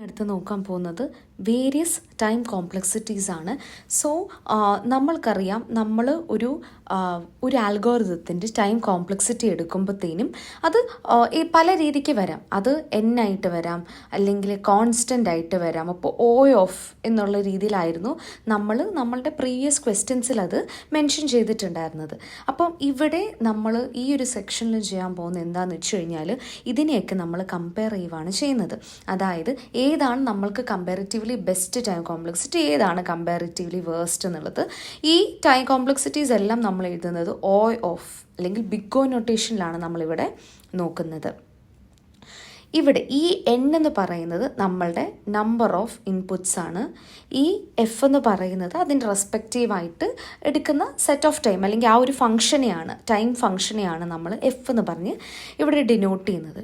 അടുത്ത് നോക്കാൻ പോകുന്നത് വേരിയസ് ടൈം കോംപ്ലക്സിറ്റീസ് ആണ്. സോ നമ്മൾക്കറിയാം, നമ്മൾ ഒരു ആൽഗോരിതത്തിൻ്റെ ടൈം കോംപ്ലക്സിറ്റി എടുക്കുമ്പോഴത്തേനും അത് പല രീതിക്ക് വരാം. അത് n ആയിട്ട് വരാം, അല്ലെങ്കിൽ കോൺസ്റ്റൻ്റ് ആയിട്ട് വരാം. അപ്പോൾ O എന്നുള്ള രീതിയിലായിരുന്നു നമ്മളുടെ പ്രീവിയസ് ക്വസ്റ്റ്യൻസിൽ അത് മെൻഷൻ ചെയ്തിട്ടുണ്ടായിരുന്നത്. അപ്പം ഇവിടെ നമ്മൾ ഈ ഒരു സെക്ഷനിൽ ചെയ്യാൻ പോകുന്നത് എന്താണെന്ന് വെച്ച് കഴിഞ്ഞാൽ ഇതിനെയൊക്കെ നമ്മൾ കമ്പയർ ചെയ്യുകയാണ് ചെയ്യുന്നത്. അതായത് ഏതാണ് നമ്മൾക്ക് കമ്പാരിറ്റീവ്ലി ബെസ്റ്റ് ടൈം കോംപ്ലക്സിറ്റി, ഏതാണ് കമ്പാരിറ്റീവ്ലി വേഴ്സ്റ്റ് എന്നുള്ളത്. ഈ ടൈം കോംപ്ലക്സിറ്റീസ് എല്ലാം നമ്മൾ എഴുതുന്നത് O അല്ലെങ്കിൽ ബിഗ് O നൊട്ടേഷനിലാണ് നമ്മളിവിടെ നോക്കുന്നത്. ഇവിടെ ഈ n എന്ന് പറയുന്നത് നമ്മളുടെ നമ്പർ ഓഫ് ഇൻപുട്സ് ആണ്. ഈ f എന്ന് പറയുന്നത് അതിൻ്റെ റെസ്പെക്റ്റീവായിട്ട് എടുക്കുന്ന സെറ്റ് ഓഫ് ടൈം, അല്ലെങ്കിൽ ആ ഒരു ഫംഗ്ഷനെയാണ്, ടൈം ഫംഗ്ഷനെയാണ് നമ്മൾ f എന്ന് പറഞ്ഞ് ഇവിടെ ഡിനോട്ട് ചെയ്യുന്നത്.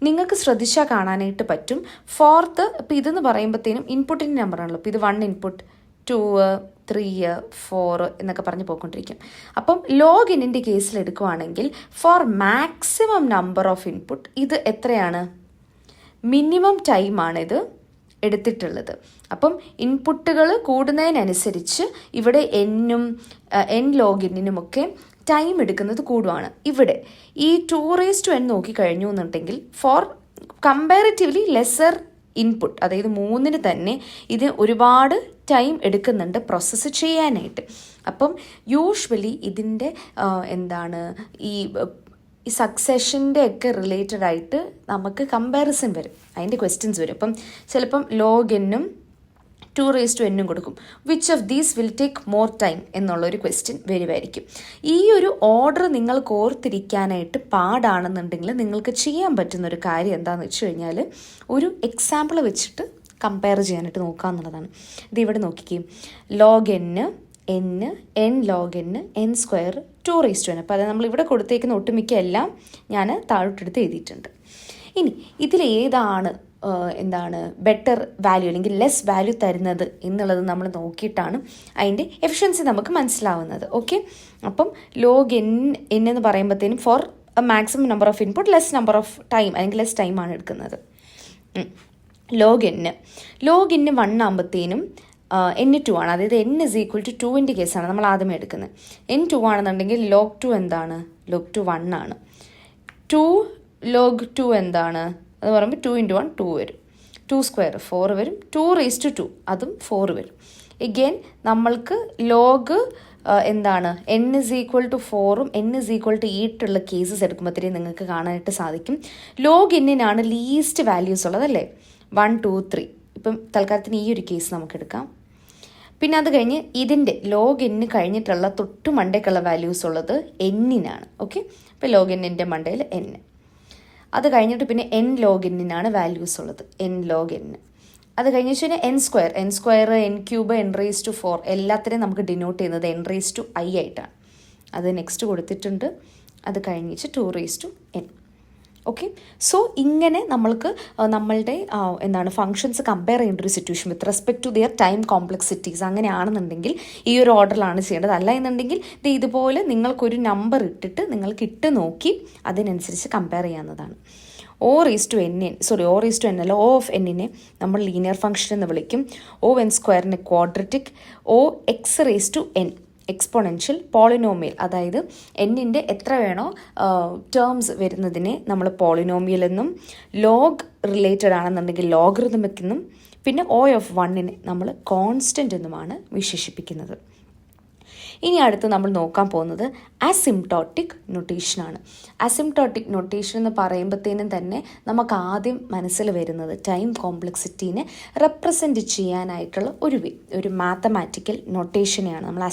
നിങ്ങൾക്ക് ശ്രദ്ധിച്ചാൽ കാണാനായിട്ട് പറ്റും. ഫോർത്ത്, ഇപ്പോൾ ഇതെന്ന് പറയുമ്പോഴത്തേനും ഇൻപുട്ടിൻ്റെ നമ്പറാണല്ലോ. ഇപ്പോൾ ഇത് 1 ഇൻപുട്ട്, 2, 3, 4 എന്നൊക്കെ പറഞ്ഞ് പോയിക്കൊണ്ടിരിക്കും. അപ്പം ലോഗ് ഇന്നിൻ്റെ കേസിൽ എടുക്കുവാണെങ്കിൽ for maximum number of input ഇത് എത്രയാണ്? മിനിമം ടൈമാണ് ഇത് എടുത്തിട്ടുള്ളത്. അപ്പം ഇൻപുട്ടുകൾ കൂടുന്നതിനനുസരിച്ച് ഇവിടെ n ലോഗ് ഇന്നിനുമൊക്കെ ടൈം എടുക്കുന്നത് കൂടുവാണ്. ഇവിടെ ഈ 2n നോക്കിക്കഴിഞ്ഞു എന്നുണ്ടെങ്കിൽ ഫോർ കമ്പാരിറ്റീവ്ലി ലെസർ ഇൻപുട്ട്, അതായത് 3 തന്നെ ഇത് ഒരുപാട് ടൈം എടുക്കുന്നുണ്ട് പ്രോസസ്സ് ചെയ്യാനായിട്ട്. അപ്പം യൂഷ്വലി ഇതിൻ്റെ ഈ സക്സഷൻ്റെ ഒക്കെ റിലേറ്റഡ് ആയിട്ട് നമുക്ക് കമ്പാരിസൺ വരും, അതിൻ്റെ ക്വസ്റ്റ്യൻസ് വരും. അപ്പം ചിലപ്പം ലോഗ് എന്നും 2n കൊടുക്കും. Which of these will take more time എന്നുള്ളൊരു ക്വസ്റ്റ്യൻ വരുമായിരിക്കും. ഈ ഒരു ഓർഡർ നിങ്ങൾക്ക് ഓർത്തിരിക്കാനായിട്ട് പാടാണെന്നുണ്ടെങ്കിൽ നിങ്ങൾക്ക് ചെയ്യാൻ പറ്റുന്നൊരു കാര്യം എന്താണെന്ന് വെച്ച് കഴിഞ്ഞാൽ ഒരു എക്സാമ്പിൾ വെച്ചിട്ട് കമ്പയർ ചെയ്യാനായിട്ട് നോക്കുക എന്നുള്ളതാണ്. ഇത് ഇവിടെ നോക്കിക്കേ, log n log n square 2n. അപ്പോൾ അത് നമ്മൾ ഇവിടെ കൊടുത്തേക്കുന്ന ഒട്ടുമിക്ക എല്ലാം ഞാൻ താഴോട്ടെടുത്ത് എഴുതിയിട്ടുണ്ട്. ഇനി ഇതിലേതാണ് ബെറ്റർ വാല്യൂ അല്ലെങ്കിൽ ലെസ് വാല്യൂ തരുന്നത് എന്നുള്ളത് നമ്മൾ നോക്കിയിട്ടാണ് അതിൻ്റെ എഫിഷ്യൻസി നമുക്ക് മനസ്സിലാവുന്നത്. ഓക്കെ, അപ്പം ലോഗ് n എന്ന് പറയുമ്പോഴത്തേനും for maximum number of input less number of time, അല്ലെങ്കിൽ ലെസ് ടൈമാണ് എടുക്കുന്നത്. ലോഗ് n 1 ആകുമ്പോഴത്തേനും n 2 ആണ്. അതായത് n = 2ൻ്റെ കേസാണ് നമ്മൾ ആദ്യമേ എടുക്കുന്നത്. n 2 ആണെന്നുണ്ടെങ്കിൽ ലോഗ് 2 എന്താണ്? ലോഗ് 2 1 ആണ്. 2 ലോഗ് 2 എന്താണ്? അത് പറയുമ്പോൾ 2 × 1 2 വരും, 2 സ്ക്വയർ 4 വരും, 2 അതും 4 വരും. എഗെയിൻ നമ്മൾക്ക് ലോഗ് n = 4ഉം n = 8 ഉള്ള കേസസ് എടുക്കുമ്പോഴത്തേക്കും നിങ്ങൾക്ക് കാണാനായിട്ട് സാധിക്കും ലോഗ് n-നാണ് ലീസ്റ്റ് വാല്യൂസ് ഉള്ളതല്ലേ, 1 2 3. ഇപ്പം തൽക്കാലത്തിന് ഈ ഒരു കേസ് നമുക്ക് എടുക്കാം. പിന്നെ അത് കഴിഞ്ഞ് ഇതിൻ്റെ ലോഗ് n കഴിഞ്ഞിട്ടുള്ള തൊട്ട് മണ്ടയ്ക്കുള്ള വാല്യൂസ് ഉള്ളത് n-നാണ്. ഓക്കെ, ഇപ്പോൾ ലോഗ് n-ൻ്റെ മണ്ടയിൽ n. അത് കഴിഞ്ഞിട്ട് പിന്നെ n ലോഗ് n-നാണ് വാല്യൂസ് ഉള്ളത്, n ലോഗ് n. അത് കഴിഞ്ഞ് വെച്ച് കഴിഞ്ഞാൽ n സ്ക്വയർ n³ n⁴ എല്ലാത്തിനെയും നമുക്ക് ഡിനോട്ട് ചെയ്യുന്നത് n⁻i ആയിട്ടാണ്. അത് നെക്സ്റ്റ് കൊടുത്തിട്ടുണ്ട്. അത് കഴിഞ്ഞിട്ട് 2n. ഓക്കെ, സോ ഇങ്ങനെ നമ്മൾക്ക് നമ്മളുടെ ഫങ്ഷൻസ് കമ്പയർ ചെയ്യേണ്ട ഒരു situation with respect to their time complexities അങ്ങനെയാണെന്നുണ്ടെങ്കിൽ ഈ ഒരു ഓർഡറിലാണ് ചെയ്യേണ്ടത്. അല്ല എന്നുണ്ടെങ്കിൽ ഇതുപോലെ നിങ്ങൾക്കൊരു നമ്പർ ഇട്ടിട്ട് നിങ്ങൾക്ക് ഇട്ട് നോക്കി അതിനനുസരിച്ച് കമ്പയർ ചെയ്യാവുന്നതാണ്. O⁻n അല്ല, O of n-നെ നമ്മൾ ലീനിയർ ഫംഗ്ഷൻ എന്ന് വിളിക്കും. O(n²) quadratic, O(x⁻n) exponential, polynomial, അതായത് n-ൻ്റെ എത്ര വേണോ ടേംസ് വരുന്നതിനെ നമ്മൾ പോളിനോമിയൽ എന്നും, ലോഗ് റിലേറ്റഡ് ആണെന്നുണ്ടെങ്കിൽ ലോഗറിതമിക് എന്നും, പിന്നെ O(1)-നെ നമ്മൾ കോൺസ്റ്റൻ്റ് എന്നുമാണ് വിശേഷിപ്പിക്കുന്നത്. ഇനി അടുത്ത് നമ്മൾ നോക്കാൻ പോകുന്നത് അസിംപ്റ്റോട്ടിക് നൊട്ടേഷനാണ്. അസിംപ്റ്റോട്ടിക് നൊട്ടേഷൻ എന്ന് പറയുമ്പോഴത്തേനും തന്നെ നമുക്ക് ആദ്യം മനസ്സിൽ വരുന്നത് ടൈം കോംപ്ലക്സിറ്റീനെ റെപ്രസെൻറ്റ് ചെയ്യാനായിട്ടുള്ള ഒരു മാത്തമാറ്റിക്കൽ നൊട്ടേഷനെയാണ് നമ്മൾ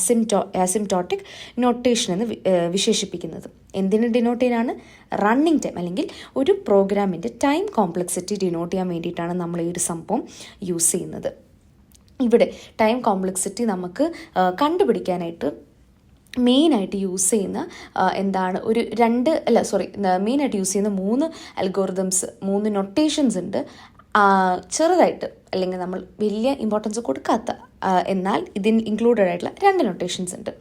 അസിംപ്റ്റോട്ടിക് നൊട്ടേഷൻ എന്ന് വിശേഷിപ്പിക്കുന്നത്. എന്തിനു ഡിനോട്ട് ചെയ്യാനാണ്? റണ്ണിങ് ടൈം, അല്ലെങ്കിൽ ഒരു പ്രോഗ്രാമിൻ്റെ ടൈം കോംപ്ലക്സിറ്റി ഡിനോട്ട് ചെയ്യാൻ വേണ്ടിയിട്ടാണ് നമ്മൾ ഈ ഒരു സംഭവം യൂസ് ചെയ്യുന്നത്. ഇവിടെ ടൈം കോംപ്ലക്സിറ്റി നമുക്ക് കണ്ടുപിടിക്കാനായിട്ട് മെയിനായിട്ട് യൂസ് ചെയ്യുന്ന മെയിനായിട്ട് യൂസ് ചെയ്യുന്ന 3 അൽഗോറിതംസ്, 3 നൊട്ടേഷൻസ് ഉണ്ട്. ചെറുതായിട്ട്, അല്ലെങ്കിൽ നമ്മൾ വലിയ ഇമ്പോർട്ടൻസ് കൊടുക്കാത്ത എന്നാൽ ഇതിൽ ഇൻക്ലൂഡഡ് ആയിട്ടുള്ള 2 നൊട്ടേഷൻസ് ഉണ്ട്.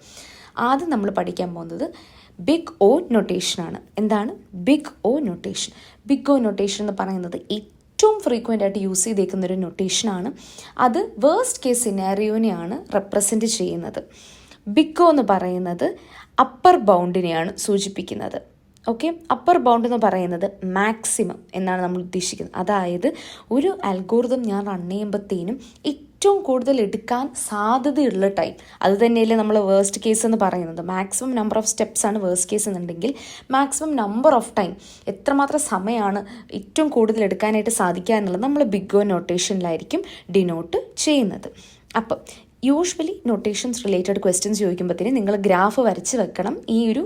ആദ്യം നമ്മൾ പഠിക്കാൻ പോകുന്നത് ബിഗ് O നൊട്ടേഷനാണ്. എന്താണ് ബിഗ് O നൊട്ടേഷൻ? ബിഗ് O നൊട്ടേഷൻ എന്ന് പറയുന്നത് ഏറ്റവും ഫ്രീക്വൻ്റ് ആയിട്ട് യൂസ് ചെയ്തേക്കുന്ന ഒരു നൊട്ടേഷനാണ്. അത് വേഴ്സ്റ്റ് കേസ് സിനാരിയോനെയാണ് റെപ്രസെൻറ്റ് ചെയ്യുന്നത്. ബിഗ് ഒ എന്ന് പറയുന്നത് അപ്പർ ബൗണ്ടിനെയാണ് സൂചിപ്പിക്കുന്നത്. ഓക്കെ, അപ്പർ ബൗണ്ട് എന്ന് പറയുന്നത് മാക്സിമം എന്നാണ് നമ്മൾ ഉദ്ദേശിക്കുന്നത്. അതായത് ഒരു അൽഗോരിതം ഞാൻ റൺ ചെയ്യുമ്പോഴത്തേനും ഏറ്റവും കൂടുതൽ എടുക്കാൻ സാധ്യതയുള്ള ടൈം, അത് തന്നെയല്ലേ നമ്മൾ വേഴ്സ്റ്റ് കേസ് എന്ന് പറയുന്നത്. മാക്സിമം നമ്പർ ഓഫ് സ്റ്റെപ്സ് ആണ് വേഴ്സ്റ്റ് കേസ് എന്നുണ്ടെങ്കിൽ മാക്സിമം നമ്പർ ഓഫ് ടൈം, എത്രമാത്രം സമയമാണ് ഏറ്റവും കൂടുതൽ എടുക്കാനായിട്ട് സാധിക്കുക എന്നുള്ളത് നമ്മൾ ബിഗ് ഒ നൊട്ടേഷനിലായിരിക്കും ഡിനോട്ട് ചെയ്യുന്നത്. അപ്പം യൂഷ്വലി നൊട്ടേഷൻസ് റിലേറ്റഡ് ക്വസ്റ്റ്യൻസ് ചോദിക്കുമ്പോഴത്തേന് നിങ്ങൾ ഗ്രാഫ് വരച്ച് വെക്കണം. ഈ ഒരു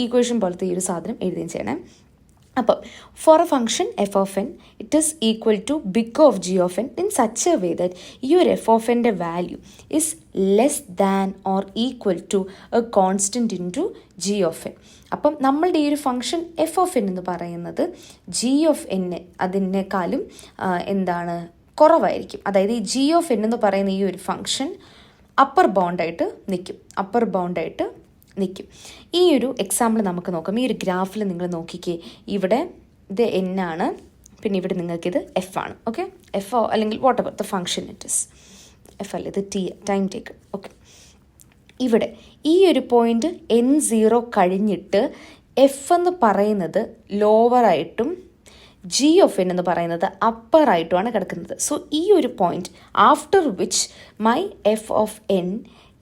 ഈക്വേഷൻ പോലത്തെ ഈ ഒരു സാധനം എഴുതുകയും ചെയ്യണം. അപ്പം for a function F of N it is equal to big of G of N in such a way that ഈ ഒരു എഫ് ഓഫ് എൻ്റെ value is less than or equal to a constant into G G of N. അപ്പം നമ്മളുടെ ഈ ഒരു function F of N എന്ന് പറയുന്നത് G of N അതിനേക്കാളും കുറവായിരിക്കും. അതായത് ഈ ജി ഓഫ് എൻ എന്ന് പറയുന്ന ഈ ഒരു ഫംഗ്ഷൻ അപ്പർ ബൗണ്ടായിട്ട് നിൽക്കും. ഈ ഒരു എക്സാമ്പിൾ നമുക്ക് നോക്കാം. ഈ ഒരു ഗ്രാഫിൽ നിങ്ങൾ നോക്കിക്കേ, ഇവിടെ ഇത് എൻ ആണ്, പിന്നെ ഇവിടെ നിങ്ങൾക്കിത് എഫ് ആണ്. ഓക്കെ, എഫ് അല്ലെങ്കിൽ what ever the function it is, F അല്ല ഇത് ടി, ടൈം ടേക്കൺ. ഓക്കെ, ഇവിടെ ഈ ഒരു പോയിന്റ് N0 കഴിഞ്ഞിട്ട് എഫ് എന്ന് പറയുന്നത് ലോവറായിട്ടും ജി ഓഫ് എൻ എന്ന് പറയുന്നത് അപ്പറായിട്ടുമാണ് കിടക്കുന്നത്. സോ ഈ ഒരു point after which my F of N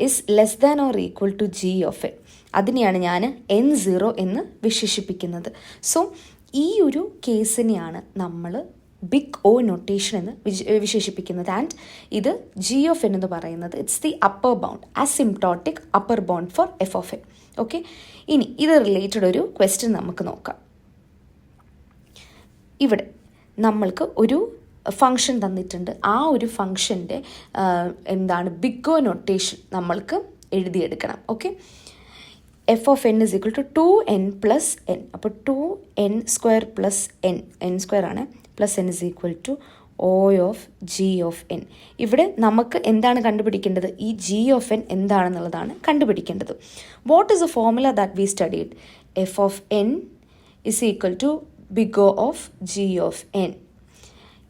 is less than or equal to G of N, അതിനെയാണ് ഞാൻ N0 എന്ന് വിശേഷിപ്പിക്കുന്നത്. സോ ഈ ഒരു കേസിനെയാണ് നമ്മൾ ബിഗ് ഒ നൊട്ടേഷൻ എന്ന് വിശേഷിപ്പിക്കുന്നത്. ആൻഡ് ഇത് ജി ഓഫ് എൻ എന്ന് പറയുന്നത് it's the upper bound, asymptotic upper bound for F of N. Okay, ഇനി ഇത് റിലേറ്റഡ് ഒരു ക്വസ്റ്റ്യൻ നമുക്ക് നോക്കാം. ഇവിടെ നമ്മൾക്ക് ഒരു ഫംഗ്ഷൻ തന്നിട്ടുണ്ട്. ആ ഒരു ഫംഗ്ഷൻ്റെ ബിഗ് ഒ നൊട്ടേഷൻ നമ്മൾക്ക് എഴുതിയെടുക്കണം. Okay, F of N is equal to 2n plus N. അപ്പോൾ 2n² പ്ലസ് എൻ സ്ക്വയർ ആണ്, plus N is equal to O of G of N. ഇവിടെ നമുക്ക് എന്താണ് കണ്ടുപിടിക്കേണ്ടത്? ഈ ജി ഓഫ് എൻ എന്താണെന്നുള്ളതാണ് കണ്ടുപിടിക്കേണ്ടത്. What is a formula that we studied? F of N is equal to big O of G of N.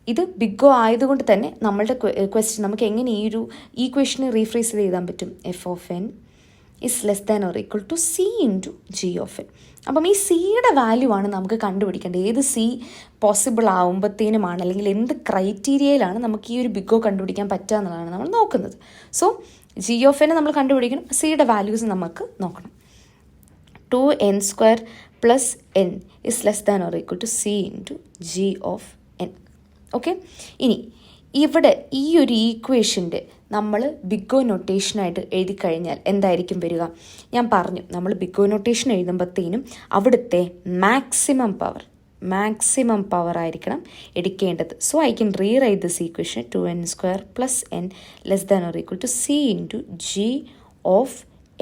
ഇത് big O ആയതുകൊണ്ട് തന്നെ നമ്മളുടെ ക്വസ്റ്റ്യൻ നമുക്ക് എങ്ങനെ ഈ ഒരു ഈക്വേഷനെ റീഫ്രേസ് ചെയ്ത് എഴുതാൻ പറ്റും? F of N is less than or equal to C into G of N. അപ്പം ഈ സിയുടെ വാല്യൂ ആണ് നമുക്ക് കണ്ടുപിടിക്കേണ്ടത്. ഏത് സി പോസിബിൾ ആവുമ്പോഴത്തേനുമാണ്, അല്ലെങ്കിൽ എന്ത് ക്രൈറ്റീരിയയിലാണ് നമുക്ക് ഈ ഒരു ബിഗ് ഒ കണ്ടുപിടിക്കാൻ പറ്റുക എന്നുള്ളതാണ് നമ്മൾ നോക്കുന്നത്. സോ ജി ഓഫ് എനെ നമ്മൾ കണ്ടുപിടിക്കണം, സിയുടെ വാല്യൂസ് നമുക്ക് നോക്കണം. 2n² plus N is less than or equal to C into G of N. Okay, ഇനി ഇവിടെ ഈ ഒരു ഈക്വേഷൻ്റെ നമ്മൾ ബിഗ് ഒ നൊട്ടേഷനായിട്ട് എഴുതി കഴിഞ്ഞാൽ എന്തായിരിക്കും വരിക? ഞാൻ പറഞ്ഞു, നമ്മൾ ബിഗ് ഒ നൊട്ടേഷൻ എഴുതുമ്പോഴത്തേനും അവിടുത്തെ മാക്സിമം പവർ ആയിരിക്കണം എടുക്കേണ്ടത്. So I can rewrite this equation 2n² plus N less than or equal to C into G of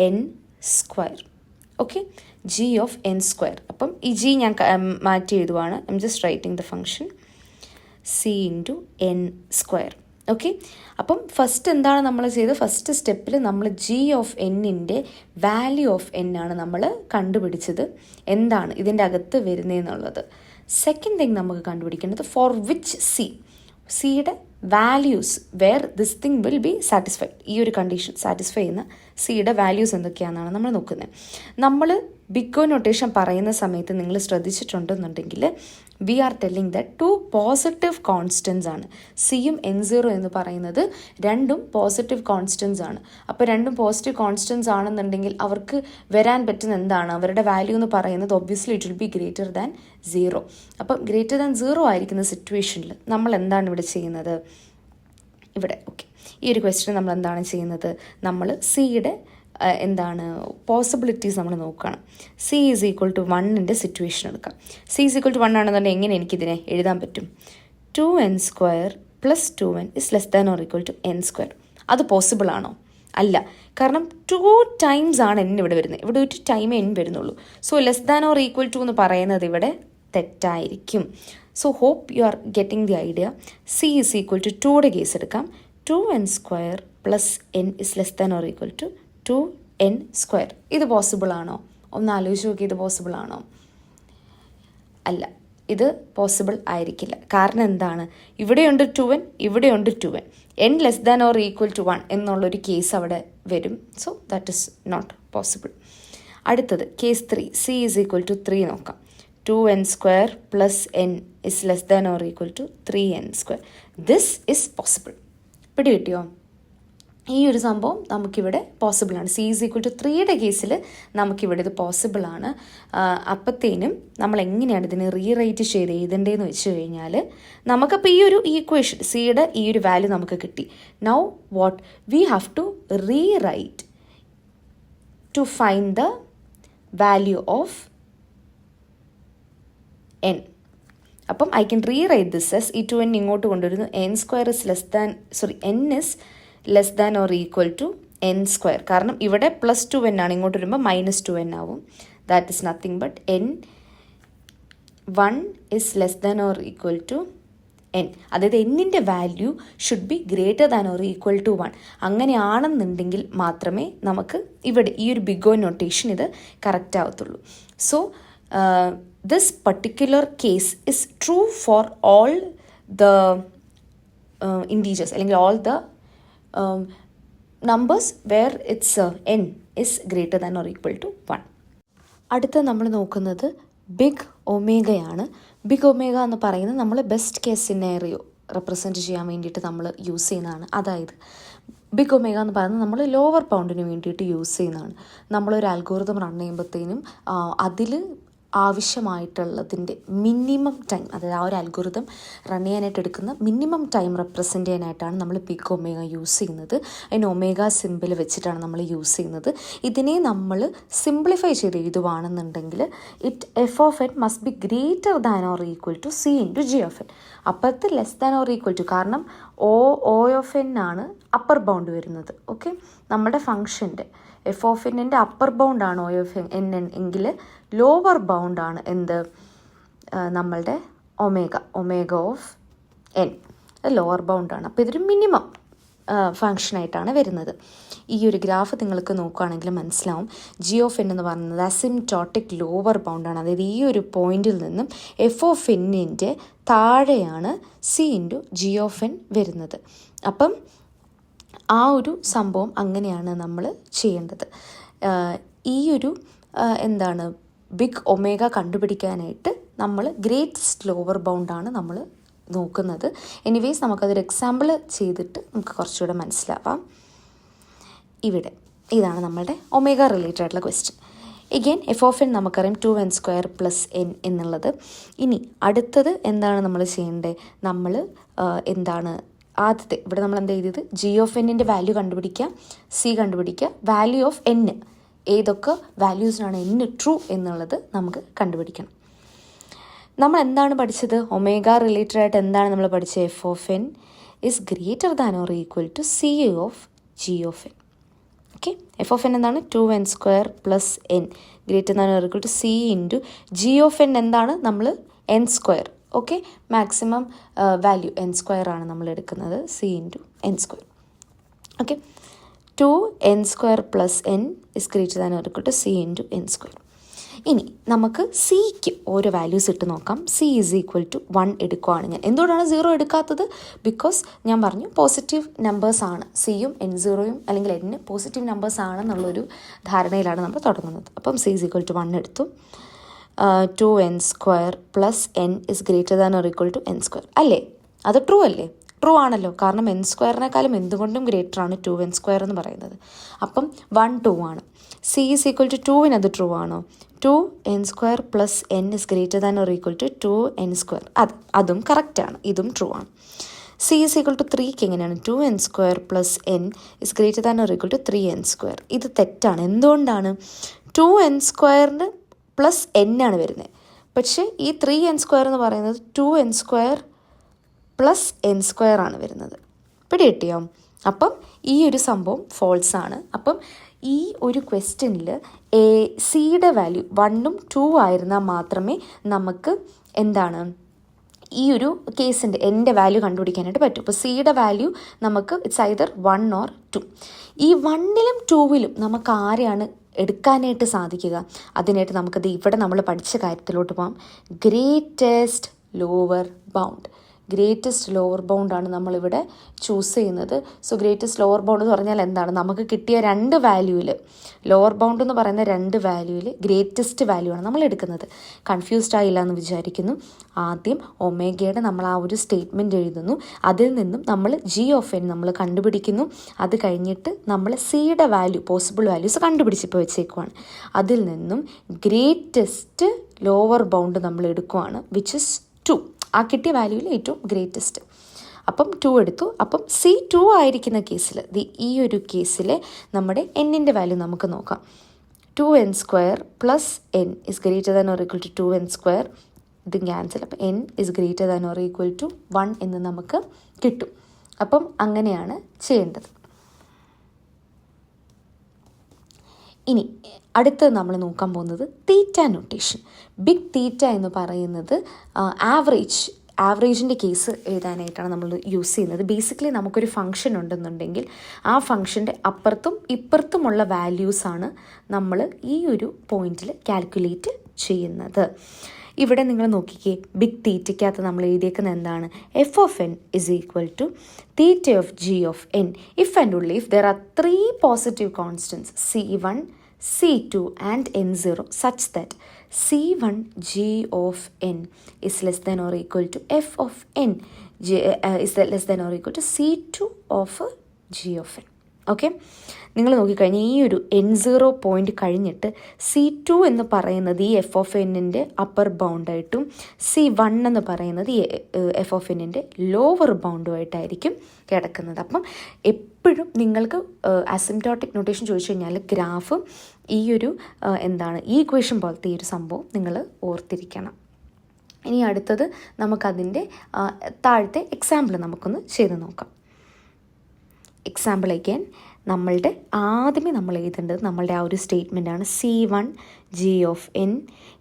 N square. Okay, G of N square. അപ്പം ഈ ജി ഞാൻ മാറ്റി എഴുതുവാണ്. I am just writing the function C into N square. Okay, അപ്പം first എന്താണ് നമ്മൾ ചെയ്തത്? First സ്റ്റെപ്പിൽ നമ്മൾ ജി ഓഫ് എന്നിൻ്റെ വാല്യൂ ഓഫ് എൻ ആണ് നമ്മൾ കണ്ടുപിടിച്ചത്, എന്താണ് ഇതിൻ്റെ അകത്ത് വരുന്നതെന്നുള്ളത്. സെക്കൻഡ് തിങ് നമുക്ക് കണ്ടുപിടിക്കേണ്ടത് ഫോർ വിച്ച് സിയുടെ values where this thing will be satisfied. ഈ ഒരു കണ്ടീഷൻ സാറ്റിസ്ഫൈ ചെയ്യുന്ന സിയുടെ വാല്യൂസ് എന്തൊക്കെയാണെന്നാണ് നമ്മൾ നോക്കുന്നത്. നമ്മൾ ബിഗ് ഒ നൊട്ടേഷൻ പറയുന്ന സമയത്ത് നിങ്ങൾ ശ്രദ്ധിച്ചിട്ടുണ്ടെന്നുണ്ടെങ്കിൽ we are telling that 2 positive constants ആണ്. സിയും N0 എന്ന് പറയുന്നത് രണ്ടും പോസിറ്റീവ് കോൺസ്റ്റൻസ് ആണ്. അപ്പോൾ രണ്ടും പോസിറ്റീവ് കോൺസ്റ്റൻസ് ആണെന്നുണ്ടെങ്കിൽ അവർക്ക് വരാൻ പറ്റുന്ന എന്താണ്? അവരുടെ വാല്യൂ എന്ന് പറയുന്നത് obviously it will be greater than 0. അപ്പം ഗ്രേറ്റർ ദാൻ 0 ആയിരിക്കുന്ന സിറ്റുവേഷനിൽ നമ്മൾ എന്താണ് ഇവിടെ ചെയ്യുന്നത്? ഇവിടെ ഓക്കെ, ഈ ഒരു ക്വസ്റ്റ്യൻ നമ്മൾ എന്താണ് ചെയ്യുന്നത്? നമ്മൾ സിയുടെ പോസിബിലിറ്റീസ് നമ്മൾ നോക്കണം. സി ഈസ് ഈക്വൽ ടു 1ൻ്റെ സിറ്റുവേഷൻ എടുക്കാം. സി ഈസ് ഈക്വൽ ടു 1 ആണെന്നുണ്ടെങ്കിൽ എങ്ങനെ എനിക്കിതിനെ എഴുതാൻ പറ്റും? 2n² plus 2n is less than or equal to n². അത് പോസിബിൾ ആണോ? അല്ല, കാരണം 2 ടൈംസ് ആണ് n ഇവിടെ വരുന്നത്. ഇവിടെ ഒരു ടൈമേ n വരുന്നുള്ളൂ. So less than or equal to എന്ന് പറയുന്നത് ഇവിടെ തെറ്റായിരിക്കും. So hope you are getting the idea. C is equal to 2യുടെ കേസ് എടുക്കാം. 2n² plus n is less than or equal to 2n². ഇത് പോസിബിൾ ആണോ? ഒന്ന് ആലോചിച്ച് നോക്കി, ഇത് പോസിബിൾ ആണോ? അല്ല, ഇത് പോസിബിൾ ആയിരിക്കില്ല. കാരണം എന്താണ്, ഇവിടെയുണ്ട് 2n, ഇവിടെയുണ്ട് 2n. n less than or equal to 1 എന്നുള്ളൊരു കേസ് അവിടെ വരും. So that is not possible. അടുത്തത് case 3, c is equal to 3 നോക്കാം. 2n² plus n is less than or equal to 3n². This is possible. പിടി കിട്ടിയോ? ഈ ഒരു സംഭവം നമുക്കിവിടെ പോസിബിളാണ്. c ഈസ് ഈക്വൽ ടു 3യുടെ കേസിൽ നമുക്കിവിടെ ഇത് പോസിബിളാണ്. അപ്പത്തേനും നമ്മൾ എങ്ങനെയാണ് ഇതിനെ റീറൈറ്റ് ചെയ്ത് എഴുതേണ്ടതെന്ന് വെച്ച് കഴിഞ്ഞാൽ, നമുക്കപ്പോൾ ഈ ഒരു ഈക്വേഷൻ സിയുടെ ഈ ഒരു വാല്യൂ നമുക്ക് കിട്ടി. Now what we have to rewrite to find the value of n. അപ്പം I can rewrite this as, ഈ 2n ഇങ്ങോട്ട് കൊണ്ടുവരുന്നു, n² is less than n is less than or equal to n². കാരണം ഇവിടെ plus 2n ആണ്, ഇങ്ങോട്ട് വരുമ്പോൾ -2n ആവും. That is nothing but n1 is less than or equal to n. അതായത് എന്നിൻ്റെ value should be greater than or equal to 1. അങ്ങനെയാണെന്നുണ്ടെങ്കിൽ മാത്രമേ നമുക്ക് ഇവിടെ ഈ ഒരു ബിഗ് O നൊട്ടേഷൻ ഇത് കറക്റ്റ് ആവത്തുള്ളൂ. So this particular case is true for all the integers, അല്ലെങ്കിൽ all the numbers where its n is greater than or equal to 1. അടുത്ത നമ്മൾ നോക്കുന്നത് ബിഗ് ഒമേഗയാണ്. ബിഗ് ഒമേഗ എന്ന് പറയുന്നത് നമ്മൾ ബെസ്റ്റ് കേസ് സിനാരിയോ റെപ്രസെൻറ്റ് ചെയ്യാൻ വേണ്ടിയിട്ട് നമ്മൾ യൂസ് ചെയ്യുന്നതാണ്. അതായത് ബിഗ് ഒമേഗ എന്ന് പറയുന്നത് നമ്മൾ ലോവർ ബൗണ്ടിന് വേണ്ടിയിട്ട് യൂസ് ചെയ്യുന്നതാണ്. നമ്മളൊരു അൽഗോരിതം റൺ ചെയ്യുമ്പോഴത്തേനും അതിൽ ആവശ്യമായിട്ടുള്ളതിൻ്റെ മിനിമം ടൈം, അതായത് ആ ഒരു അൽഗോരിതം റൺ ചെയ്യാനായിട്ട് എടുക്കുന്ന മിനിമം ടൈം റെപ്രസെൻ്റ് ചെയ്യാനായിട്ടാണ് നമ്മൾ ബിഗ് ഒമേഗ യൂസ് ചെയ്യുന്നത്. അതിന് ഒമേഗ സിമ്പിൾ വെച്ചിട്ടാണ് നമ്മൾ യൂസ് ചെയ്യുന്നത്. ഇതിനെ നമ്മൾ സിംപ്ലിഫൈ ചെയ്ത് എഴുതുവാണെന്നുണ്ടെങ്കിൽ f(n) must be greater than or equal to c into g(n). അപ്പുറത്ത് less than or equal to, കാരണം o(n) ആണ് അപ്പർ ബൗണ്ട് വരുന്നത്. ഓക്കെ, നമ്മുടെ ഫംഗ്ഷൻ്റെ f(n)ൻ്റെ അപ്പർ ബൗണ്ടാണ് o(n) എങ്കിൽ ലോവർ ബൗണ്ടാണ് എന്ത്, നമ്മളുടെ ഒമേഗ ഓഫ് n ലോവർ ബൗണ്ടാണ്. അപ്പോൾ ഇതൊരു മിനിമം ഫങ്ഷനായിട്ടാണ് വരുന്നത്. ഈ ഒരു ഗ്രാഫ് നിങ്ങൾക്ക് നോക്കുകയാണെങ്കിൽ മനസ്സിലാവും, g(n) എന്ന് പറയുന്നത് അസിംപ്റ്റോട്ടിക് ലോവർ ബൗണ്ടാണ്. അതായത് ഈ ഒരു പോയിന്റിൽ നിന്നും f(n)ൻ്റെ താഴെയാണ് c ഇൻറ്റു g(n) വരുന്നത്. അപ്പം ആ ഒരു സംഭവം അങ്ങനെയാണ് നമ്മൾ ചെയ്യേണ്ടത്. ഈ ഒരു എന്താണ് ബിഗ് ഒമേഗ കണ്ടുപിടിക്കാനായിട്ട് നമ്മൾ ഗ്രേറ്റസ്റ്റ് ലോവർ ബൗണ്ടാണ് നമ്മൾ നോക്കുന്നത്. എനിവേസ് നമുക്കതൊരു എക്സാമ്പിൾ ചെയ്തിട്ട് നമുക്ക് കുറച്ചുകൂടെ മനസ്സിലാവാം. ഇവിടെ ഇതാണ് നമ്മളുടെ ഒമേഗ റിലേറ്റഡ് ആയിട്ടുള്ള ക്വസ്റ്റ്യൻ. എഗെയിൻ f(n) നമുക്കറിയാം 2n² പ്ലസ് n എന്നുള്ളത്. ഇനി അടുത്തത് എന്താണ് നമ്മൾ ചെയ്യേണ്ടത്, നമ്മൾ എന്താണ് ആദ്യത്തെ ഇവിടെ നമ്മൾ എന്താ ചെയ്തത്, g(n)ൻ്റെ വാല്യൂ കണ്ടുപിടിക്കുക, c കണ്ടുപിടിക്കുക, വാല്യൂ ഓഫ് n ഏതൊക്കെ വാല്യൂസിനാണ് n ട്രൂ എന്നുള്ളത് നമുക്ക് കണ്ടുപിടിക്കണം. നമ്മൾ എന്താണ് പഠിച്ചത്, ഒമേഗ റിലേറ്റഡ് ആയിട്ട് എന്താണ് നമ്മൾ പഠിച്ചത്, f(n) is greater than or equal to c of g(n). ഓക്കെ, f(n) എന്താണ് 2n² plus n greater than or equal to c into g(n) എന്താണ് നമ്മൾ n². Okay, maximum value n² ആണ് നമ്മൾ എടുക്കുന്നത്, c into n². Okay, 2n² plus n is greater than or equal to c into n². ഇനി നമുക്ക് സിക്ക് ഓരോ values ഇട്ട് നോക്കാം. c ഈസ് ഈക്വൽ ടു 1 എടുക്കുകയാണ് ഞാൻ. എന്തുകൊണ്ടാണ് 0 എടുക്കാത്തത്, ബിക്കോസ് ഞാൻ പറഞ്ഞു പോസിറ്റീവ് നമ്പേഴ്സാണ് സിയും n0യും അല്ലെങ്കിൽ n പോസിറ്റീവ് നമ്പേഴ്സ് ആണെന്നുള്ളൊരു ധാരണയിലാണ് നമ്മൾ തുടങ്ങുന്നത്. അപ്പം c ഈസ് ഈക്വൽ ടു 1 എടുത്തു. 2n² plus n is greater than or equal to n². അല്ലേ, അത് ട്രൂ അല്ലേ? ട്രൂ ആണല്ലോ, കാരണം n²-നേക്കാളും എന്തുകൊണ്ടും ഗ്രേറ്ററാണ് 2n² എന്ന് പറയുന്നത്. അപ്പം 1 2 ആണ്. c ഈസ് ഈക്വൽ ടു 2 അത് ട്രൂ ആണോ, 2n² plus n is greater than or equal to 2n². അതും കറക്റ്റാണ്, ഇതും ട്രൂ ആണ്. c ഈസ് ഈക്വൽ ടു 3ക്ക് എങ്ങനെയാണ്, 2n² plus n is greater than or equal to 3n². ഇത് തെറ്റാണ്. എന്തുകൊണ്ടാണ്, 2n² പ്ലസ് n ആണ് വരുന്നത്, പക്ഷേ ഈ 3n² എന്ന് പറയുന്നത് 2n² പ്ലസ് n² ആണ് വരുന്നത്. പിടി കിട്ടിയോ? അപ്പം ഈ ഒരു സംഭവം ഫോൾസ് ആണ്. അപ്പം ഈ ഒരു ക്വസ്റ്റ്യനിൽ സിയുടെ വാല്യൂ 1ഉം 2 ആയിരുന്നാൽ മാത്രമേ നമുക്ക് എന്താണ് ഈ ഒരു കേസിൻ്റെ എൻ്റെ വാല്യൂ കണ്ടുപിടിക്കാനായിട്ട് പറ്റും. അപ്പോൾ സിയുടെ വാല്യൂ നമുക്ക് ഇറ്റ്സ് ഐദർ 1 ഓർ 2. ഈ 1ലും 2ലും നമുക്ക് ആരെയാണ് എടുക്കാനായിട്ട് സാധിക്കുക. അതിനായിട്ട് നമുക്കത് ഇവിടെ നമ്മൾ പഠിച്ച കാര്യത്തിലോട്ട് പോകാം. Greatest lower bound. Greatest lower ബൗണ്ടാണ് നമ്മളിവിടെ ചൂസ് ചെയ്യുന്നത്. സോ ഗ്രേറ്റസ്റ്റ് ലോവർ ബൗണ്ട് എന്ന് പറഞ്ഞാൽ എന്താണ്? നമുക്ക് കിട്ടിയ 2 വാല്യൂവിൽ, ലോവർ ബൗണ്ട് എന്ന് പറയുന്ന 2 വാല്യൂവിൽ ഗ്രേറ്റസ്റ്റ് വാല്യൂ ആണ് നമ്മൾ എടുക്കുന്നത്. കൺഫ്യൂസ്ഡ് ആയില്ല എന്ന് വിചാരിക്കുന്നു. ആദ്യം ഒമേഗയുടെ നമ്മൾ ആ ഒരു സ്റ്റേറ്റ്മെൻറ്റ് എഴുതുന്നു. അതിൽ നിന്നും നമ്മൾ g(n) നമ്മൾ കണ്ടുപിടിക്കുന്നു. അത് കഴിഞ്ഞിട്ട് നമ്മൾ സിയുടെ വാല്യൂ, പോസിബിൾ വാല്യൂസ് കണ്ടുപിടിച്ചിപ്പോൾ വെച്ചേക്കുവാണ്. അതിൽ നിന്നും ഗ്രേറ്റസ്റ്റ് ലോവർ ബൗണ്ട് നമ്മൾ എടുക്കുവാണ്, വിച്ച് ഇസ് 2. ആ കിട്ടിയ വാല്യൂവിൽ ഏറ്റവും ഗ്രേറ്റസ്റ്റ്. അപ്പം 2 എടുത്തു. അപ്പം C2 ആയിരിക്കുന്ന കേസിൽ, ഈ ഒരു കേസിൽ നമ്മുടെ n-ൻ്റെ വാല്യൂ നമുക്ക് നോക്കാം. 2n² plus n is greater than or equal to 2n². ഇത് ക്യാൻസൽ. അപ്പം n is greater than or equal to 1 എന്ന് നമുക്ക് കിട്ടും. അപ്പം അങ്ങനെയാണ് ചെയ്യേണ്ടത്. ഇനി അടുത്തത് നമ്മൾ നോക്കാൻ പോകുന്നത് തീറ്റ നൊട്ടേഷൻ. ബിഗ് തീറ്റ എന്ന് പറയുന്നത് ആവറേജിൻ്റെ കേസ് എഴുതാനായിട്ടാണ് നമ്മൾ യൂസ് ചെയ്യുന്നത്. ബേസിക്കലി നമുക്കൊരു ഫംഗ്ഷൻ ഉണ്ടെന്നുണ്ടെങ്കിൽ ആ ഫംഗ്ഷൻ്റെ അപ്പുറത്തും ഇപ്പുറത്തുമുള്ള വാല്യൂസാണ് നമ്മൾ ഈ ഒരു പോയിന്റിൽ കാൽക്കുലേറ്റ് ചെയ്യുന്നത്. ഇവിടെ നിങ്ങൾ നോക്കിക്കേ, ബിഗ് തീറ്റയ്ക്കകത്ത് നമ്മൾ എഴുതിയേക്കുന്നത് എന്താണ്? f(n) is equal to theta of g(n) if and only if there are 3 positive constants c1, c2 and n0 such that c1 g(n) is less than or equal to f(n) is less than or equal to c2 of g(n). Okay, നിങ്ങൾ നോക്കിക്കഴിഞ്ഞാൽ ഈ ഒരു n0 point കഴിഞ്ഞിട്ട് c2 എന്ന് പറയുന്നത് ഈ f(n)ൻ്റെ upper ബൗണ്ടായിട്ടും c1 എന്ന് പറയുന്നത് ഈ f(n)ൻ്റെ ലോവർ ബൗണ്ടുമായിട്ടായിരിക്കും കിടക്കുന്നത്. അപ്പം എപ്പോഴും നിങ്ങൾക്ക് അസിംപ്റ്റോട്ടിക് നൊട്ടേഷൻ ചോദിച്ചു കഴിഞ്ഞാൽ ഗ്രാഫ് ഈ ഒരു ഈ ഇക്വേഷൻ പോലത്തെ ഈ ഒരു സംഭവം നിങ്ങൾ ഓർത്തിരിക്കണം. ഇനി അടുത്തത് നമുക്കതിൻ്റെ താഴത്തെ എക്സാമ്പിൾ നമുക്കൊന്ന് ചെയ്ത് നോക്കാം. എക്സാമ്പിൾ അഗൈൻ ആദ്യമേ നമ്മൾ എഴുതേണ്ടത് നമ്മളുടെ ആ ഒരു സ്റ്റേറ്റ്മെൻറ്റാണ്. c1 g(n)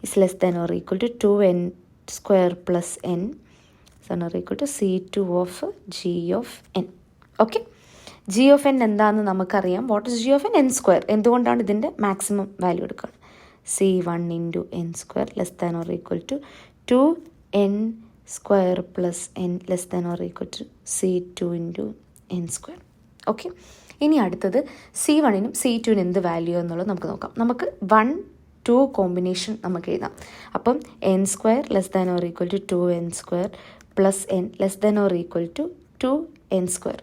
is less than or equal to 2n² plus n or equal to c2 of g(n). Okay, g(n) എന്താണെന്ന് നമുക്കറിയാം. What is g(n)? n². എന്തുകൊണ്ടാണ് ഇതിൻ്റെ മാക്സിമം വാല്യൂ എടുക്കുക? c1 into n² less than or equal to 2n² plus n less than or equal to c2 into n². Okay, ഇനി അടുത്തത് c1നും c2നും എന്ത് value എന്നുള്ളത് നമുക്ക് നോക്കാം. നമുക്ക് 1-2 കോമ്പിനേഷൻ നമുക്ക് എഴുതാം. അപ്പം n² less than or equal to 2n² plus n less than or equal to 2n².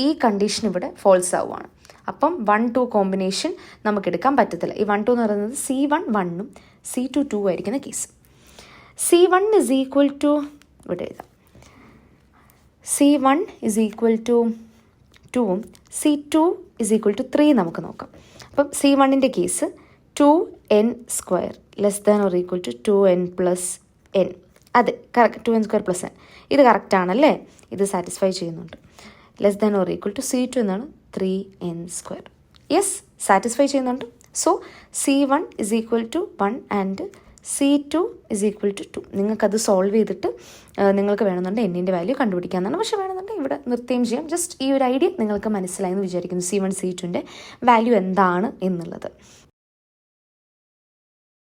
ഈ കണ്ടീഷൻ ഇവിടെ ഫോൾസ് ആവുകയാണ്. അപ്പം 1-2 കോമ്പിനേഷൻ നമുക്ക് എടുക്കാൻ പറ്റത്തില്ല. ഈ 1-2 എന്ന് പറയുന്നത് c1 1-ഉം c2 2 ആയിരിക്കുന്ന case. c1 is equal to, ഇവിടെ എഴുതാം, c1 ഇസ് ഈക്വൽ ടു 2ഉം c2 ഇസ് ഈക്വൽ ടു 3 നമുക്ക് നോക്കാം. അപ്പം c1ൻ്റെ case 2n² less than or equal to 2n plus n. അതെ, കറക്റ്റ്, 2n² പ്ലസ് n. ഇത് കറക്റ്റാണല്ലേ? ഇത് സാറ്റിസ്ഫൈ ചെയ്യുന്നുണ്ട്. Less than or equal to c2 എന്നാണ് 3n². യെസ്, സാറ്റിസ്ഫൈ ചെയ്യുന്നുണ്ട്. So c1 is equal to 1 and c2 is equal to 2. നിങ്ങൾക്കത് solve ചെയ്തിട്ട് നിങ്ങൾക്ക് വേണമെന്നുണ്ട് n-ൻ്റെ വാല്യൂ കണ്ടുപിടിക്കാമെന്നാണ്. പക്ഷേ വേണമെന്നുണ്ട് ഇവിടെ നിർത്തുകയും ചെയ്യാം. ജസ്റ്റ് ഈ ഒരു ഐഡിയ നിങ്ങൾക്ക് മനസ്സിലായെന്ന് വിചാരിക്കുന്നു, c1 c2ൻ്റെ വാല്യൂ എന്താണ് എന്നുള്ളത്.